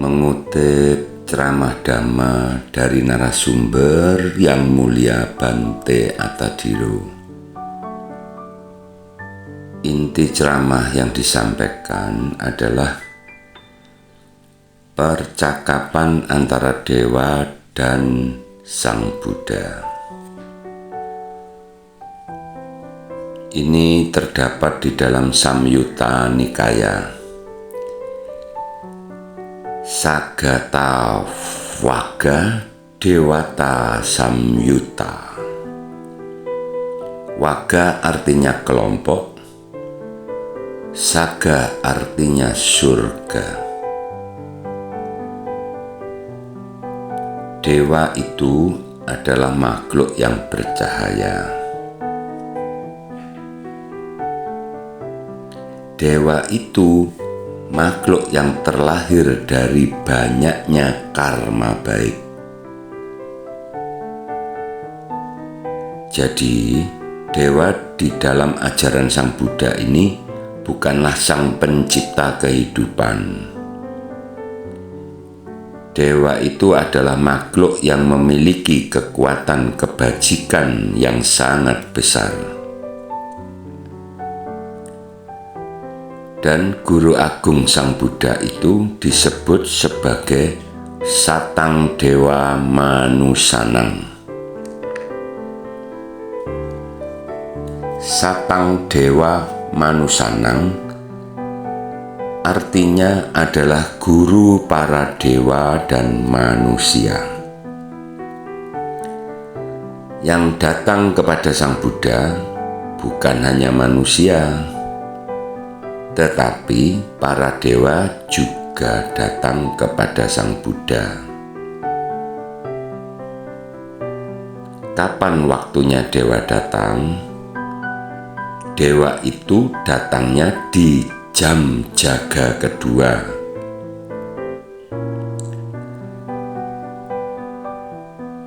mengutip ceramah Dhamma dari narasumber Yang Mulia Bante Attadhiro. Inti ceramah yang disampaikan adalah percakapan antara dewa dan Sang Buddha. Ini terdapat di dalam Samyutta Nikaya Sagata Wagga Dewata Samyutta. Wagga artinya kelompok, Saga artinya surga. Dewa itu adalah makhluk yang bercahaya. Dewa itu makhluk yang terlahir dari banyaknya karma baik. Jadi, dewa di dalam ajaran Sang Buddha ini bukanlah sang pencipta kehidupan. Dewa itu adalah makhluk yang memiliki kekuatan kebajikan yang sangat besar. Dan Guru Agung Sang Buddha itu disebut sebagai Satang Dewa Manusanang. Satang Dewa Manusanang artinya adalah guru para dewa dan manusia. Yang datang kepada Sang Buddha bukan hanya manusia, tetapi para dewa juga datang kepada Sang Buddha. Kapan waktunya dewa datang? Dewa itu datangnya di jam jaga kedua.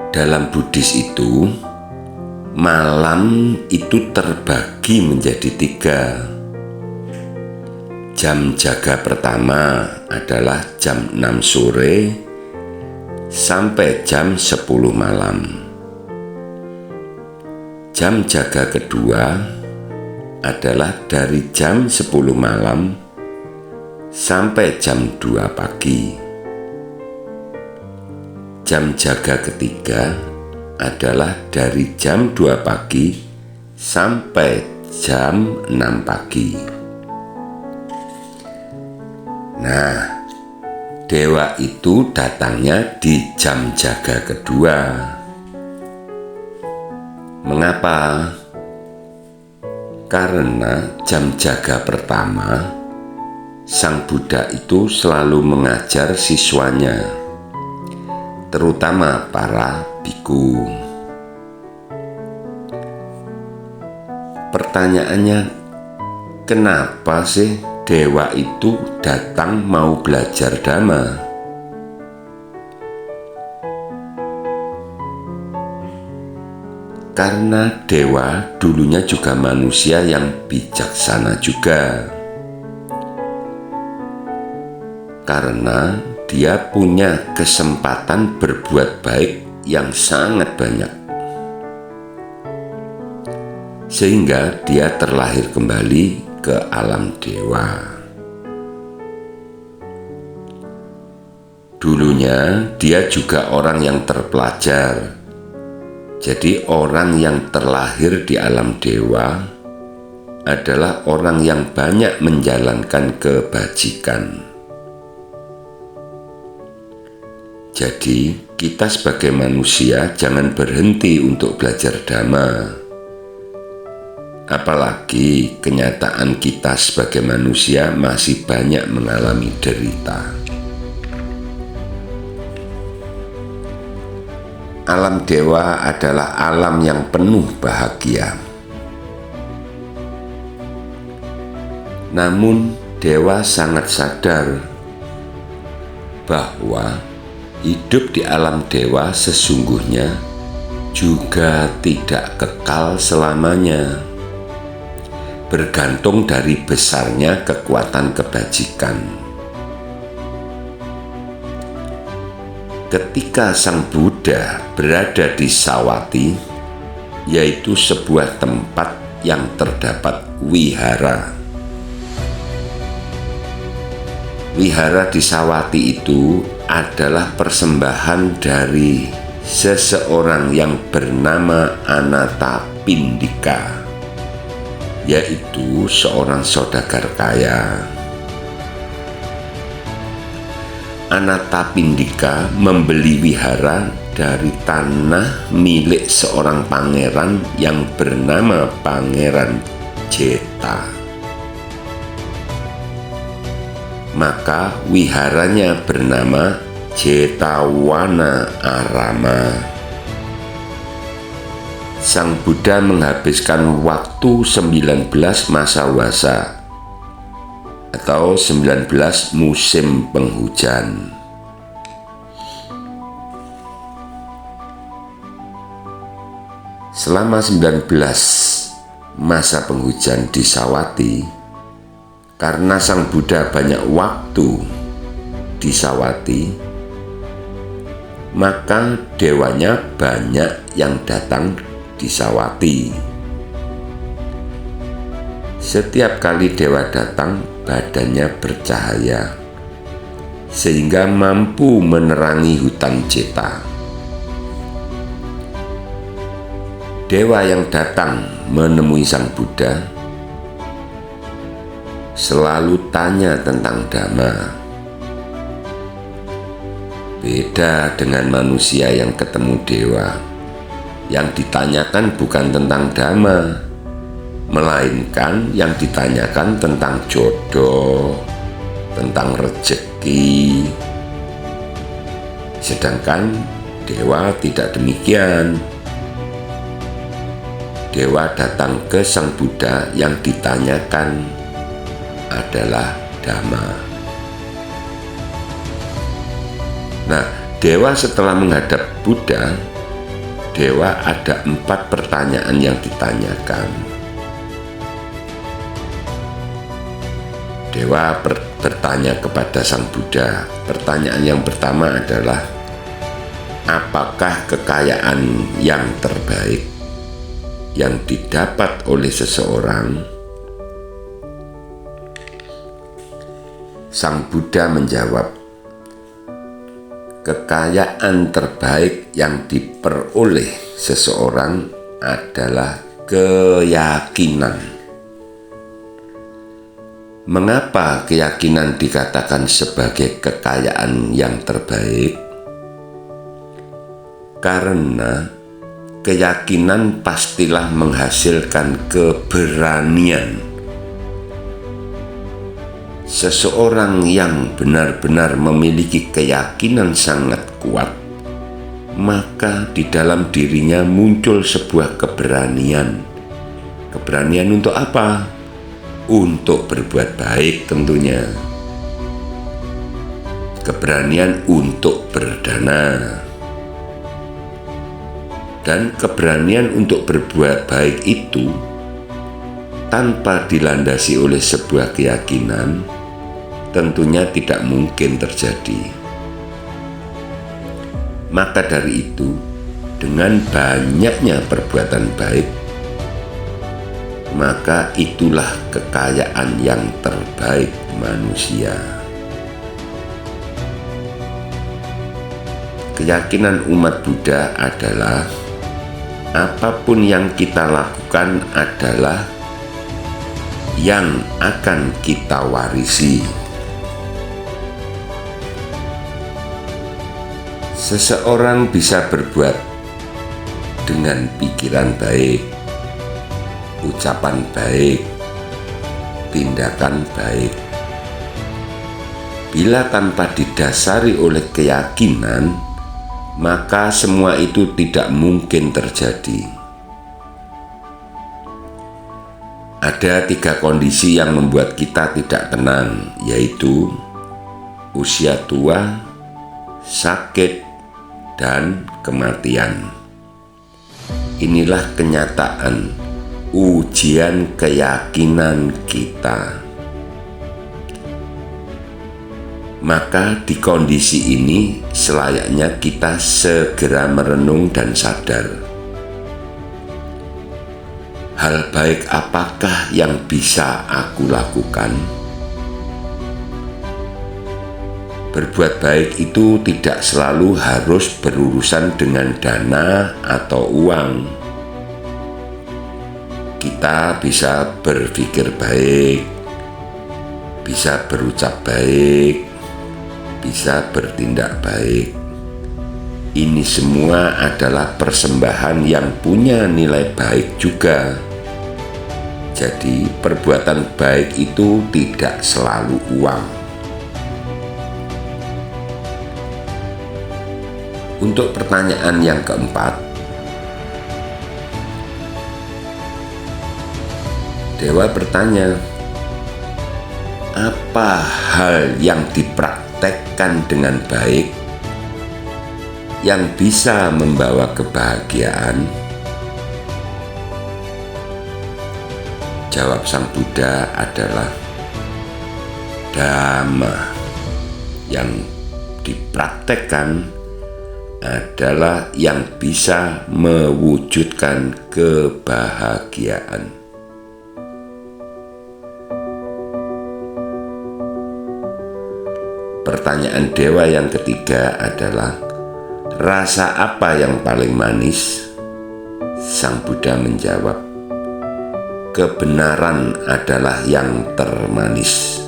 Dalam Buddhis itu, malam itu terbagi menjadi 3. Jam jaga pertama adalah jam 6 sore sampai jam 10 malam. Jam jaga kedua adalah dari jam 10 malam sampai jam 2 pagi. Jam jaga ketiga adalah dari jam 2 pagi sampai jam 6 pagi. Nah, dewa itu datangnya di jam jaga kedua. Mengapa? Karena jam jaga pertama, Sang Buddha itu selalu mengajar siswanya, terutama para biku. Pertanyaannya, kenapa sih dewa itu datang mau belajar Dhamma? Karena dewa dulunya juga manusia yang bijaksana juga. Karena dia punya kesempatan berbuat baik yang sangat banyak. Sehingga dia terlahir kembali ke alam dewa. Dulunya dia juga orang yang terpelajar. Jadi orang yang terlahir di alam dewa adalah orang yang banyak menjalankan kebajikan. Jadi kita sebagai manusia jangan berhenti untuk belajar Dhamma. Apalagi kenyataan kita sebagai manusia masih banyak mengalami derita. Alam dewa adalah alam yang penuh bahagia. Namun dewa sangat sadar bahwa hidup di alam dewa sesungguhnya juga tidak kekal selamanya, bergantung dari besarnya kekuatan kebajikan. ketika Sang Buddha berada di Savatthi, yaitu sebuah tempat yang terdapat wihara. Wihara di Savatthi itu adalah persembahan dari seseorang yang bernama Anathapindika, yaitu seorang saudagar kaya. Anathapindika membeli wihara dari tanah milik seorang pangeran yang bernama Pangeran Jeta. Maka wiharanya bernama Jetawana Arama. Sang Buddha menghabiskan waktu 19 masa wasa atau 19 musim penghujan. Selama 19 masa penghujan di Savatthi, karena Sang Buddha banyak waktu di Savatthi, maka dewanya banyak yang datang di Savatthi. Setiap kali dewa datang, badannya bercahaya sehingga mampu menerangi hutan Jeta. Dewa yang datang menemui Sang Buddha selalu tanya tentang Dhamma. Beda dengan manusia yang ketemu dewa, yang ditanyakan bukan tentang Dhamma, melainkan yang ditanyakan tentang jodoh, tentang rezeki. Sedangkan dewa tidak demikian. Dewa datang ke Sang Buddha, yang ditanyakan adalah Dhamma. Nah, dewa setelah menghadap Buddha, dewa ada 4 pertanyaan yang ditanyakan. Dewa bertanya kepada Sang Buddha. Pertanyaan yang pertama adalah, apakah kekayaan yang terbaik yang didapat oleh seseorang? Sang Buddha menjawab, kekayaan terbaik yang diperoleh seseorang adalah keyakinan. Mengapa keyakinan dikatakan sebagai kekayaan yang terbaik? Karena keyakinan pastilah menghasilkan keberanian. Seseorang yang benar-benar memiliki keyakinan sangat kuat, maka di dalam dirinya muncul sebuah keberanian. Keberanian untuk apa? Untuk berbuat baik tentunya. Keberanian untuk berdana. Dan keberanian untuk berbuat baik itu tanpa dilandasi oleh sebuah keyakinan tentunya tidak mungkin terjadi. Maka dari itu, dengan banyaknya perbuatan baik, maka itulah kekayaan yang terbaik manusia. Keyakinan umat Buddha adalah apapun yang kita lakukan adalah yang akan kita warisi. Seseorang bisa berbuat dengan pikiran baik, ucapan baik, tindakan baik. Bila tanpa didasari oleh keyakinan, maka semua itu tidak mungkin terjadi. Ada 3 kondisi yang membuat kita tidak tenang, yaitu usia tua, sakit, dan kematian. Inilah kenyataan ujian keyakinan kita. Maka di kondisi ini selayaknya kita segera merenung dan sadar. Hal baik apakah yang bisa aku lakukan? Berbuat baik itu tidak selalu harus berurusan dengan dana atau uang. Kita bisa berpikir baik, bisa berucap baik, bisa bertindak baik. Ini semua adalah persembahan yang punya nilai baik juga. Jadi perbuatan baik itu tidak selalu uang. Untuk pertanyaan yang keempat, Dewa bertanya, apa hal yang dipraktekkan dengan baik yang bisa membawa kebahagiaan? Jawab Sang Buddha adalah Dhamma. Yang dipraktekkan adalah yang bisa mewujudkan kebahagiaan. Pertanyaan Dewa yang ketiga adalah, rasa apa yang paling manis? Sang Buddha menjawab, kebenaran adalah yang termanis.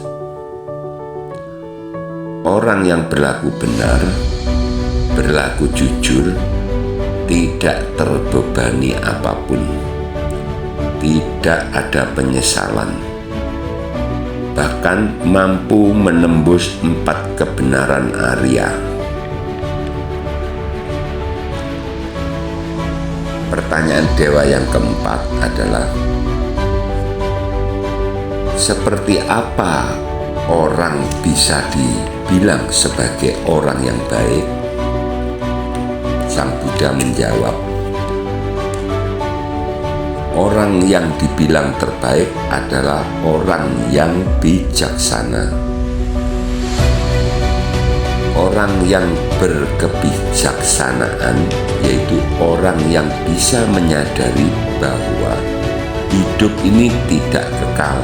Orang yang berlaku benar, berlaku jujur, tidak terbebani apapun, tidak ada penyesalan, bahkan mampu menembus 4 kebenaran Arya. Pertanyaan Dewa yang keempat adalah, seperti apa orang bisa dibilang sebagai orang yang baik? Sang Buddha menjawab, orang yang dibilang terbaik adalah orang yang bijaksana. Orang yang berkebijaksanaan yaitu orang yang bisa menyadari bahwa hidup ini tidak kekal.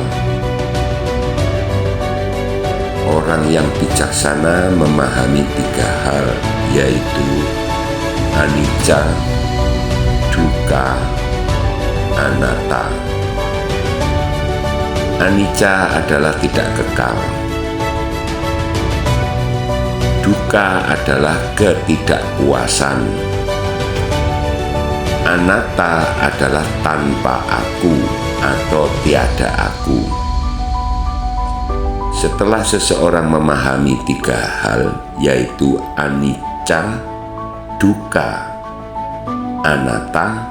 Orang yang bijaksana memahami 3 hal, yaitu anicca, dukkha, anatta. Anicca adalah tidak kekal. Dukkha adalah ketidakpuasan. Anatta adalah tanpa aku atau tiada aku. Setelah seseorang memahami 3 hal, yaitu anicca, dukkha, anatta,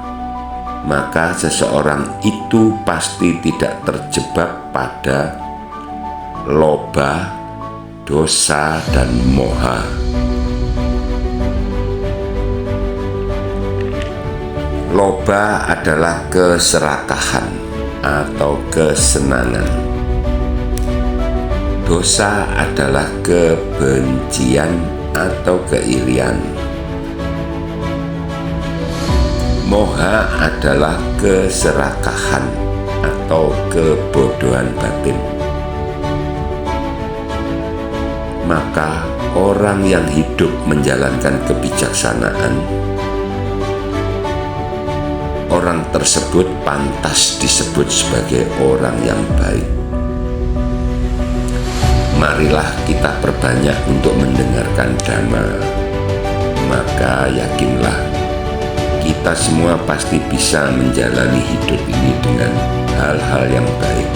maka seseorang itu pasti tidak terjebak pada loba, dosa, dan moha. Loba adalah keserakahan atau kesenangan. Dosa adalah kebencian atau keirian. Moha adalah keserakahan atau kebodohan batin. Maka orang yang hidup menjalankan kebijaksanaan, orang tersebut pantas disebut sebagai orang yang baik. Marilah kita perbanyak untuk mendengarkan Dhamma, maka yakinlah kita semua pasti bisa menjalani hidup ini dengan hal-hal yang baik,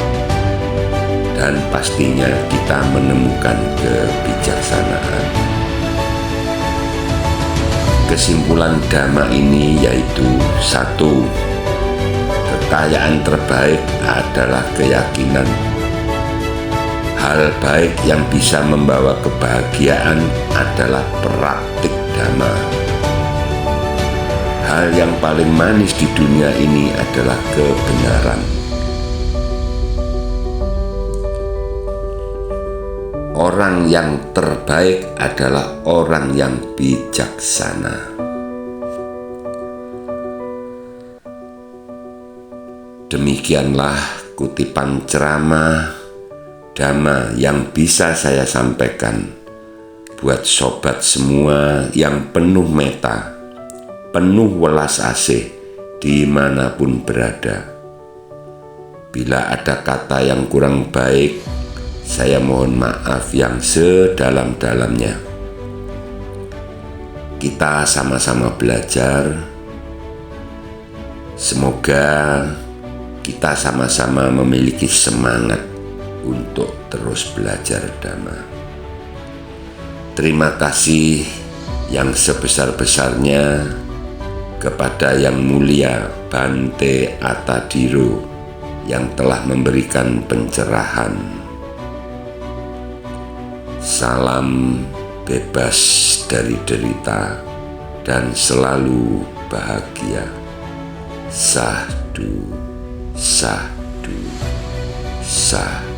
dan pastinya kita menemukan kebijaksanaan. Kesimpulan Dhamma ini yaitu 1. Kekayaan terbaik adalah keyakinan. Hal baik yang bisa membawa kebahagiaan adalah praktik Dhamma. Hal yang paling manis di dunia ini adalah kebenaran. orang yang terbaik adalah orang yang bijaksana. Demikianlah kutipan ceramah Dhamma yang bisa saya sampaikan buat sobat semua yang penuh meta, penuh welas asih dimanapun berada. Bila ada kata yang kurang baik, saya mohon maaf yang sedalam-dalamnya. Kita sama-sama belajar. Semoga kita sama-sama memiliki semangat untuk terus belajar Dhamma. Terima kasih yang sebesar-besarnya kepada Yang Mulia Bante Atadhiro yang telah memberikan pencerahan. Salam bebas dari derita dan selalu bahagia. Sadhu, sadhu, sadhu.